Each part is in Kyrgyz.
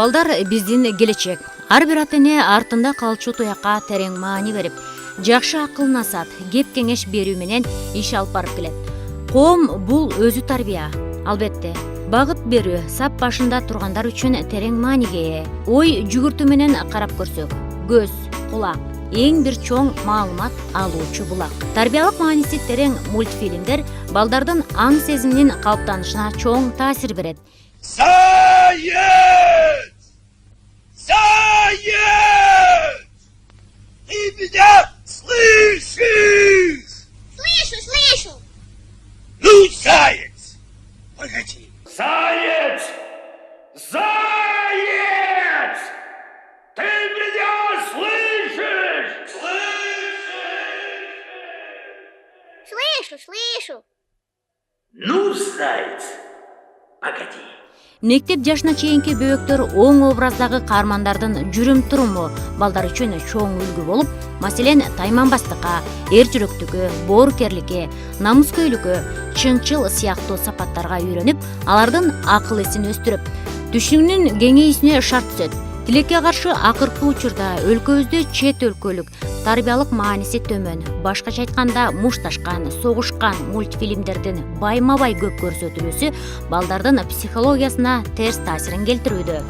Балдар биздин келечек. Ар бир ата-эне артында калчу туякка терең маани берип, жакшы акыл насаат, кеп кеңеш берүү менен иш алып барып келет. Коом бул өзү тарбия. Албетте, багыт берүү сап башында тургандар үчүн терең мааниге ээ. Ой жүгүртүү менен карап көрсөк, көз, кулак эң бир чоң маалымат алуучу булак. Тарбиялык мааниси терең мультфильмдер балдардын аң сезиминин калыптанышына чоң таасир берет. Science! Science! Ты меня слышишь? Слышу. Ну, Science! Погоди. Science! Science! Ты меня слышишь? Слышу. Ну, Science! Погоди. Мектеп жашына чейинки бөбөктөр оң образдагы каармандардын жүрүм-туруму балдар үчүн чоң үлгү болуп, маселен тайманбастыкка, эр жүрөктүккө, боорукерликке, намыскөйлүккө, чынчыл сыяктуу сапаттарга үйрөнүп, алардын акыл эсин өстүрүп, түшүнүүнүн кеңейүүсүнө шарт түзөт. Тилекке каршы акыркы учурда өлкөбүздө чет өлкөлүк тарбиялык мааниси төмөн, башкача айтканда мушташкан, согушкан мультфильмдердин байма-бай көп көрсөтүлүүсү балдардын психологиясына терс таасирин келтирүүдө.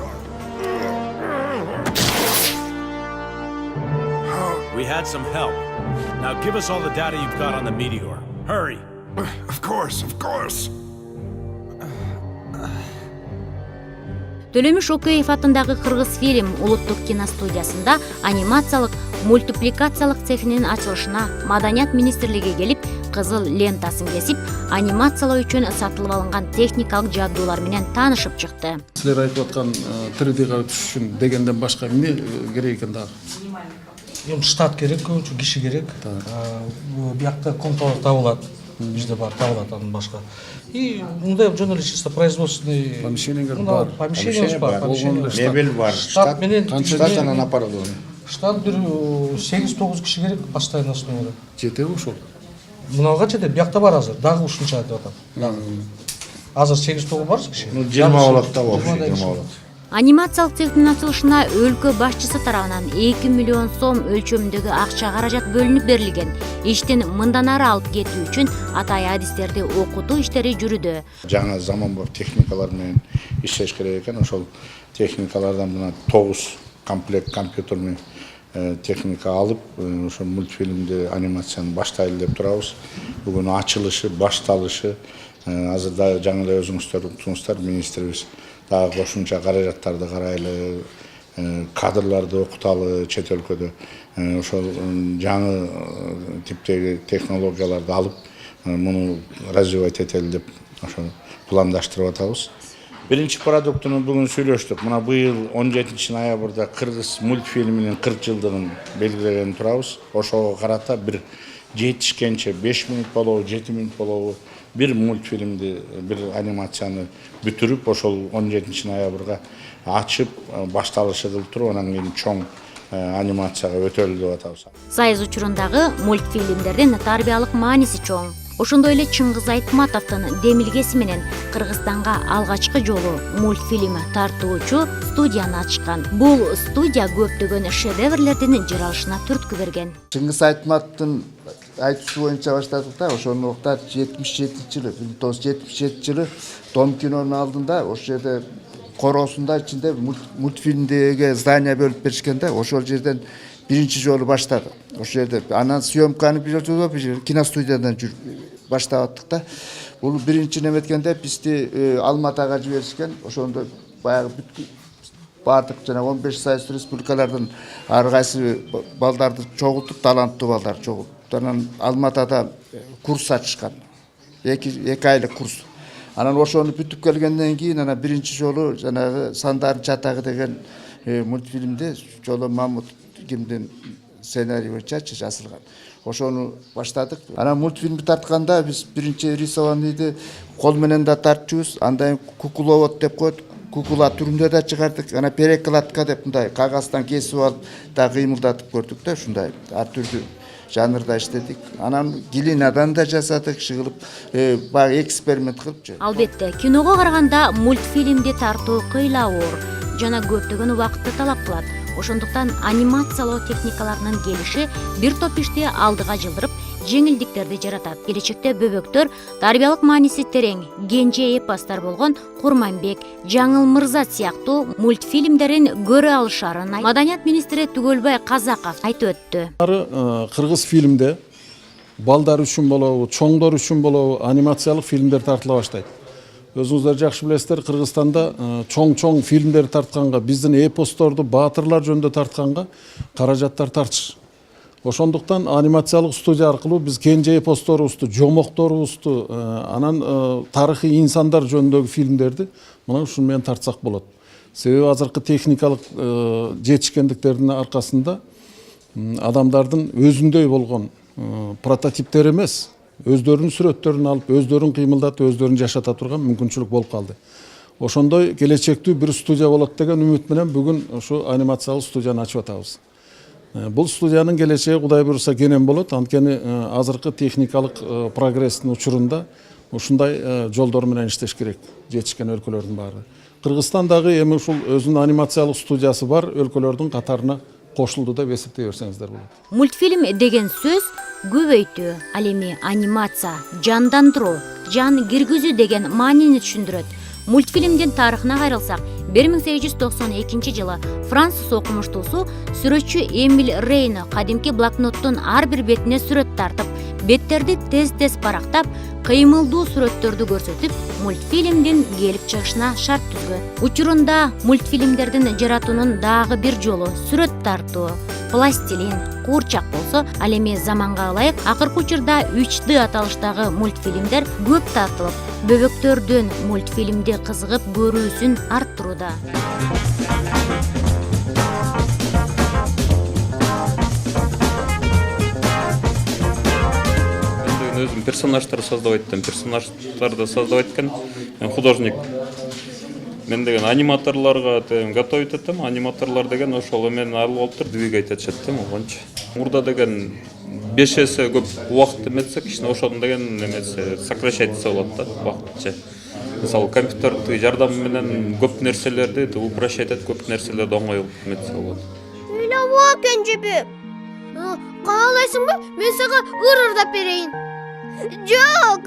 We had some help. Now give us all the data you've got on the meteor. Hurry. Of course. Төлөмүш Океев атындагы Кыргыз фильм улуттук киностудиясында анимациялык мультипликациялык цехинин ачылышына Маданият министрлиги келип, кызыл лентасын кесип, анимациялоо үчүн сатылып алынган техникалык жабдуулар менен таанышып чыкты. Силер айтып аткан 3D'га түшүш үчүн дегенден башка эмне керек экен дагы? Штат керек, көбүнчө киши керек. Биякта контор табылат. Бизде бар табылат андан башка. И мындай жөн эле чисто производственный помещениялар бар. Помещениябыз бар. Мебель бар. Штат менен Штаттан апарылды. Штат бир 8-9 киши керек постоянно основада. Жетеби ошол? Мынага жетет, биякта бар азыр. Дагы ушунча деп атат. Азыр 8-9 бар киши. Ну 20 болот да вообще 20 болот. Анимациялык цехтин ачылышына өлкө башчысы тарабынан 2 миллион сом өлчөмүндөгү акча каражат бөлүнүп берилген. Иштин мындан ары алып кетүү үчүн атай адистерди окутуу иштери жүрүүдө. Жаңа заманбап техникалар менен иштеш керек экен. Ошол техникалардан мына 9 комплект компьютерный техника алып, ошо мультфильмди анимацияны баштайлы деп турабыз. Бүгүн ачылышы, башталышы, азыр да жаңы эле өзүңүздөр уктуңуздар, министрибиз дагы кошумча каражаттарды карайлы, кадрларды окуталы чет өлкөдө. Ошол жаңы типтеги технологияларды алып, муну развивать этели деп ошо пландаштырып атабыз. Биринчи продуктуну бүгүн сүйлөштүк. Мына быйыл 17 ноябрда Кыргыз мультфильминин 40 жылдыгын белгилеген турабыз. Ошого карата бир жетишкенче 5 мүнөт болобу, 7 мүнөт болобу бир мультфильмди, бир анимацияны бүтүрүп, ошол 17 ноябрга ачып, башталышы кылып туруп, анан кийин чоң анимацияга өтөлү деп атабыз. Сайыз учурундагы мультфильмдердин тарбиялык мааниси чоң. Ошондой эле Чыңгыз Айтматовдун демилгеси менен Кыргызстанга алгачкы жолу мультфильм тартуучу студияны ачкан. Бул студия көптөгөн шедеврлердин жаралышына түрткү берген. Чыңгыз Айтматовдун айтуусу боюнча баштадык да, ошол убакта 77-жылы, 1977-жылы Дом кинонун алдында, ошол жерде короосунда ичинде мультфильмдеги здание бөлүп беришкен да, ошол жерден биринчи жолу баштады. Ошол жерде анан съемканы бир киностудиядан баштап аттык да. Бул биринчи неметкенде бизди Алматага жиберишкен. Ошондо баягы бардык жана 15 Союз республикалардан ар кайсы балдарды чогултуп, таланттуу балдар чогултуп, анан Алматада курс ачышкан. 2 айлык курс. Анан ошону бүтүп келгенден кийин анан биринчи жолу жанагы Сандардын чатагы деген мультфильмде Жоло Мамут кимдин сценарий боюнча жазылган. Ошону баштадык. Анан мультфильмди тартканда биз биринчи рисованныйды кол менен да тартчубуз. Андан кукловод деп коет. Кукула түрүндө да чыгардык. Анан перекладка деп мындай кагаздан кесип алып да кыймылдатып көрдүк да, ушундай ар түрдүү жанрда иштедик. Анан глинадан да жасадык, кылып, баягы эксперимент кылып. Албетте, киного караганда мультфильмди тартуу кыйла оор. жана көптөгөн убакытты талап кылат. Ошондуктан анимациялоо техникаларынын келиши бир топ ишти алдыга жылдырып, жеңилдиктерди жаратат. Келечекте бөбөктөр тарбиялык мааниси терең, кенже эпостор болгон Курманбек, Жаңыл Мырза сыяктуу мультфильмдерин көрө алышарын Маданият министри Түгөлбай Казаков айтып өттү. Кыргыз фильмде балдар үчүн болобу, чоңдор үчүн болобу анимациялык фильмдер тартыла баштайт. Өзүңүздөр жакшы билесиздер, Кыргызстанда чоң фильмдер тартканга, биздин эпосторду, баатырлар жөнүндө тартканга каражаттар тарчы. Ошондуктан анимациялык студия аркылуу биз кенже эпосторубузду, жомокторубузду, анан тарыхый инсандар жөнүндөгү фильмдерди мына ушуну менен тартсак болот. Себеби азыркы техникалык жетишкендиктердин аркасында адамдардын өзүндөй болгон прототиптер эмес, өздөрүнүн сүрөттөрүн алып, өздөрүн кыймылдатып, өздөрүн жашата турган мүмкүнчүлүк болуп калды. Ошондой келечектүү бир студия болот деген үмүт менен бүгүн ушу анимациялык студияны ачып атабыз. Бул студиянын келечеги Кудай буйруса кенен болот. Анткени азыркы техникалык прогресстин учурунда ушундай жолдор менен иштеш керек жетишкен өлкөлөрдүн баары. Кыргызстан дагы эми ушул өзүнүн анимациялык студиясы бар өлкөлөрдүн катарына кошулду деп эсептей берсеңиздер болот. Мультфильм деген сөз көбөйтүү, ал эми анимация, жандандыруу, жан киргизүү деген маанини түшүндүрөт. Мультфильмдин тарыхына кайрылсак, 1892 жылы француз окумуштуусу сүрөтчү Эмиль Рейно кадимки блокноттун ар бир бетине сүрөт тартып, беттерди тез-тез барактап, кыймылдуу сүрөттөрдү көрсөтүп, мультфильмдин келип чыгышына шарт түзгөн. Учурунда мультфильмдердин жаратуунун дагы бир жолу сүрөт тартуу, пластилин, куурчак болсо, ал эми заманга ылайык акыркы учурда 3D аталыштагы мультфильмдер көп тартылып, бөбөктөрдүн мультфильмди кызыгып көрүүсүн арттырууда. Өзім персонаждар создавать еттім, персонаждарды создавать еткен художник. Мен деген аниматорларға готовить еттім, аниматорлар деген ошол мен алып алыптыр, двигать етшеттім, оғанчы. Мурда деген 5 есе көп уақыт еметсе, кішіне ошоны деген немесе сокращайтса болады да, уақытча. Мысалы, компьютерді жардамы менен көп нерселерді упрощать етет, көп нерселерді оңай еметсе болады. Ойлаба, Кенжебек. Каалайсың ба? Мен сага ырырдап берейин. Жок.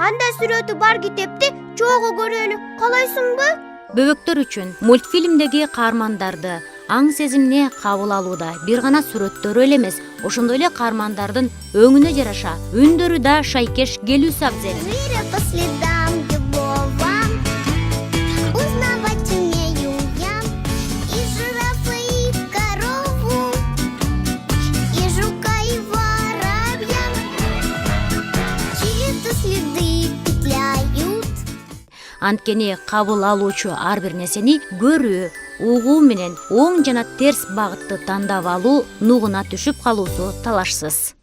Анда сүрөтү бар китепти чогуу көрөлү. Каалайсыңбы? Бөбөктөр үчүн мультфильмдеги каармандарды аң сезимине кабыл алууда бир гана сүрөттөрү эле эмес, ошондой эле каармандардын өңүнө жараша үндөрү да шайкеш келүүсү абзел. Анткени кабыл алуучу ар бир нерсени көрүү, угуу менен оң жана терс багытты тандап алуу, нугуна түшүп калуусу талашсыз.